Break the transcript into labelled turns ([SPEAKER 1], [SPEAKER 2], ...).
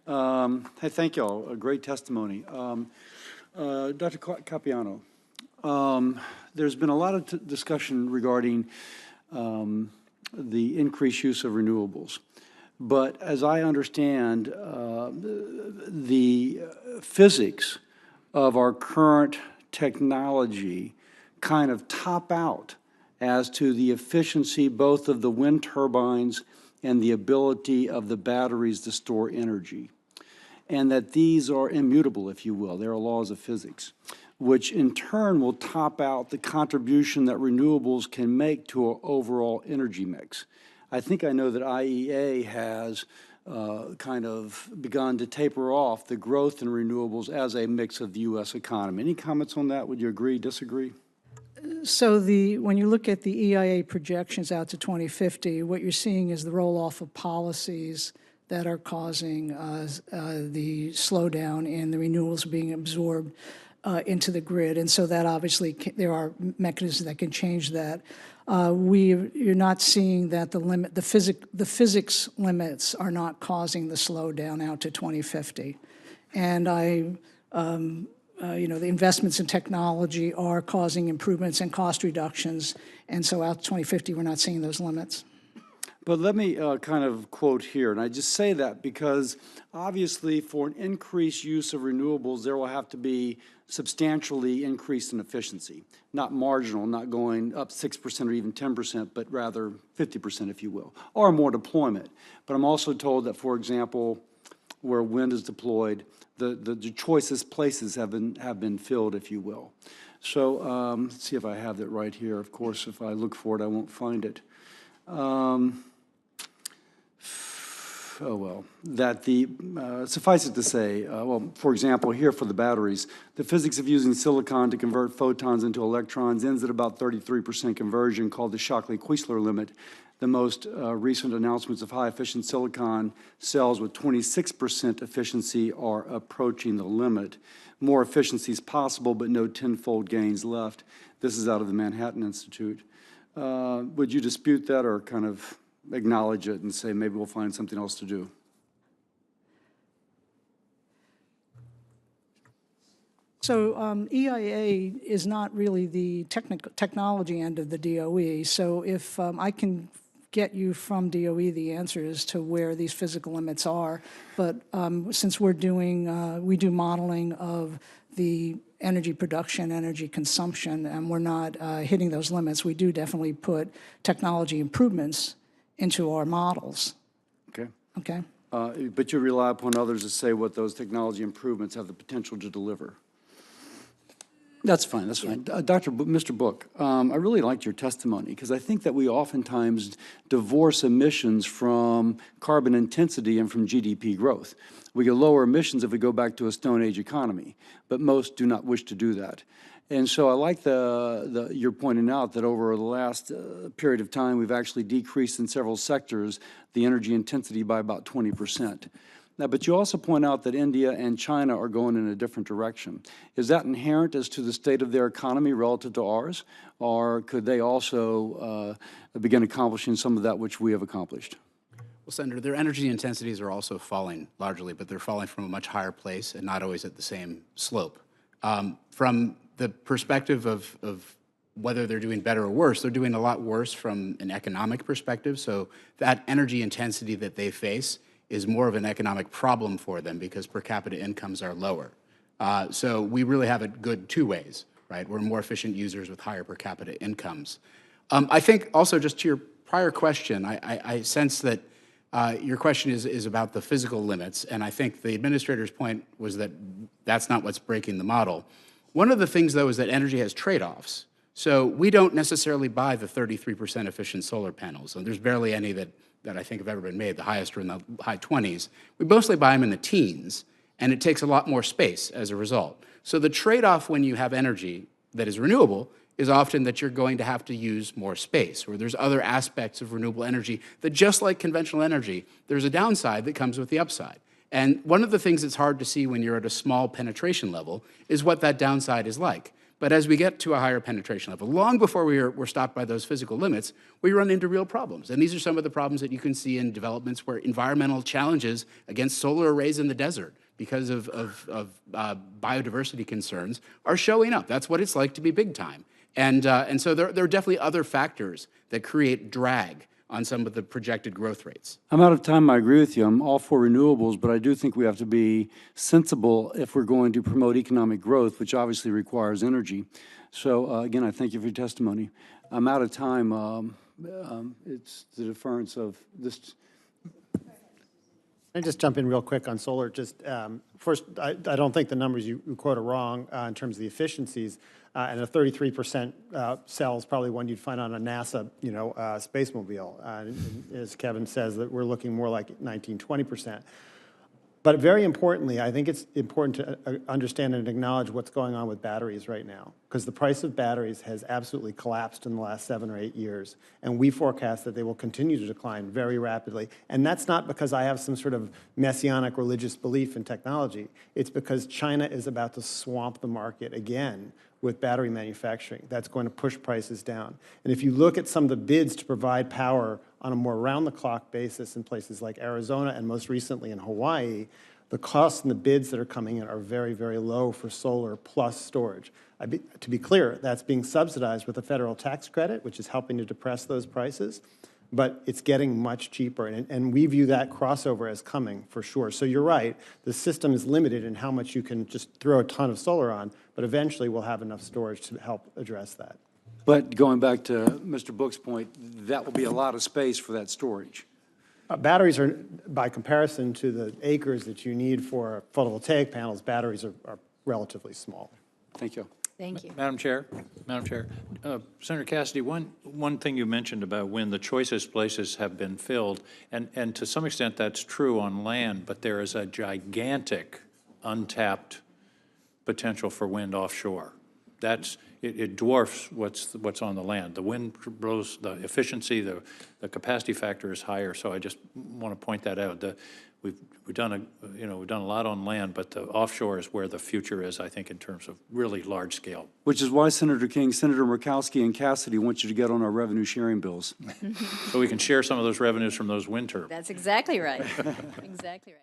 [SPEAKER 1] Hey, thank you all. A great testimony. Dr. Capiano, there's been a lot of discussion regarding the increased use of renewables. But as I understand, the physics of our current technology kind of top out as to the efficiency both of the wind turbines and the ability of the batteries to store energy. And that these are immutable, if you will. They are laws of physics, which in turn will top out the contribution that renewables can make to our overall energy mix. I think I know that IEA has kind of begun to taper off the growth in renewables as a mix of the U.S. economy. Any comments on that? Would you agree, disagree?
[SPEAKER 2] So when you look at the EIA projections out to 2050, what you're seeing is the roll-off of policies that are causing the slowdown in the renewables being absorbed into the grid. And so that obviously, there are mechanisms that can change that. You're not seeing that the physics limits are not causing the slowdown out to 2050. And the investments in technology are causing improvements and cost reductions. And so out to 2050, we're not seeing those limits.
[SPEAKER 1] But let me kind of quote here, and I just say that because obviously for an increased use of renewables, there will have to be substantially increased in efficiency, not marginal, not going up 6% or even 10%, but rather 50%, if you will, or more deployment. But I'm also told that, for example, where wind is deployed, the choicest places have been filled, if you will. So let's see if I have that right here. Of course, if I look for it, I won't find it. Suffice it to say, well, for example, here for the batteries, the physics of using silicon to convert photons into electrons ends at about 33% conversion, called the Shockley-Queisler limit. The most recent announcements of high-efficient silicon cells with 26% efficiency are approaching the limit. More efficiency is possible, but no tenfold gains left. This is out of the Manhattan Institute. Would you dispute that or kind of acknowledge it and say maybe we'll find something else to do?
[SPEAKER 2] So EIA is not really the technology end of the DOE. So if I can get you from DOE the answer as to where these physical limits are, but since we do modeling of the energy production, energy consumption, and we're not hitting those limits, we do definitely put technology improvements into our models.
[SPEAKER 1] Okay.
[SPEAKER 2] Okay.
[SPEAKER 1] But you rely upon others to say what those technology improvements have the potential to deliver. That's fine, that's fine. Mr. Book, I really liked your testimony because I think that we oftentimes divorce emissions from carbon intensity and from GDP growth. We get lower emissions if we go back to a Stone Age economy, but most do not wish to do that. And so I like you're pointing out that over the last period of time, we've actually decreased in several sectors the energy intensity by about 20%. Now, but you also point out that India and China are going in a different direction. Is that inherent as to the state of their economy relative to ours, or could they also begin accomplishing some of that which we have accomplished?
[SPEAKER 3] Well, Senator, their energy intensities are also falling largely, but they're falling from a much higher place and not always at the same slope. From the perspective of whether they're doing better or worse, they're doing a lot worse from an economic perspective. So that energy intensity that they face is more of an economic problem for them because per capita incomes are lower. So we really have it good two ways, right? We're more efficient users with higher per capita incomes. I think also just to your prior question, I sense that your question is about the physical limits, and I think the administrator's point was that that's not what's breaking the model. One of the things, though, is that energy has trade-offs. So we don't necessarily buy the 33% efficient solar panels, and there's barely any that I think have ever been made. The highest are in the high 20s. We mostly buy them in the teens, and it takes a lot more space as a result. So the trade-off when you have energy that is renewable is often that you're going to have to use more space, or there's other aspects of renewable energy that, just like conventional energy, there's a downside that comes with the upside. And one of the things that's hard to see when you're at a small penetration level is what that downside is like. But as we get to a higher penetration level, long before we're stopped by those physical limits, we run into real problems. And these are some of the problems that you can see in developments where environmental challenges against solar arrays in the desert because of biodiversity concerns are showing up. That's what it's like to be big time. And so there are definitely other factors that create drag on some of the projected growth rates.
[SPEAKER 1] I'm out of time. I agree with you. I'm all for renewables, but I do think we have to be sensible if we're going to promote economic growth, which obviously requires energy. So again, I thank you for your testimony. I'm out of time. It's the deference of this.
[SPEAKER 4] Can I just jump in real quick on solar? Just first, I don't think the numbers you quote are wrong in terms of the efficiencies. And a 33% cell is probably one you'd find on a NASA, spacemobile. As Kevin says, that we're looking more like 19, 20%. But very importantly, I think it's important to understand and acknowledge what's going on with batteries right now, because the price of batteries has absolutely collapsed in the last 7 or 8 years, and we forecast that they will continue to decline very rapidly. And that's not because I have some sort of messianic religious belief in technology. It's because China is about to swamp the market again with battery manufacturing. That's going to push prices down. And if you look at some of the bids to provide power on a more round-the-clock basis in places like Arizona and most recently in Hawaii, the costs and the bids that are coming in are very, very low for solar plus storage. To be clear, that's being subsidized with a federal tax credit, which is helping to depress those prices, but it's getting much cheaper, and we view that crossover as coming for sure. So you're right, the system is limited in how much you can just throw a ton of solar on, but eventually we'll have enough storage to help address that.
[SPEAKER 1] But going back to Mr. Book's point, that will be a lot of space for that storage.
[SPEAKER 4] Batteries are, by comparison to the acres that you need for photovoltaic panels, batteries are relatively small.
[SPEAKER 1] Thank you.
[SPEAKER 5] Thank you.
[SPEAKER 6] Madam Chair, Senator Cassidy, one thing you mentioned about when the choicest places have been filled, and to some extent that's true on land, but there is a gigantic untapped potential for wind offshore. It dwarfs what's on the land. The wind blows, the efficiency, the capacity factor is higher. So I just want to point that out. We've done a lot on land, but the offshore is where the future is, I think, in terms of really large scale.
[SPEAKER 1] Which is why Senator King, Senator Murkowski, and Cassidy want you to get on our revenue sharing bills.
[SPEAKER 6] So we can share some of those revenues from those wind turbines.
[SPEAKER 5] That's exactly right. Exactly right.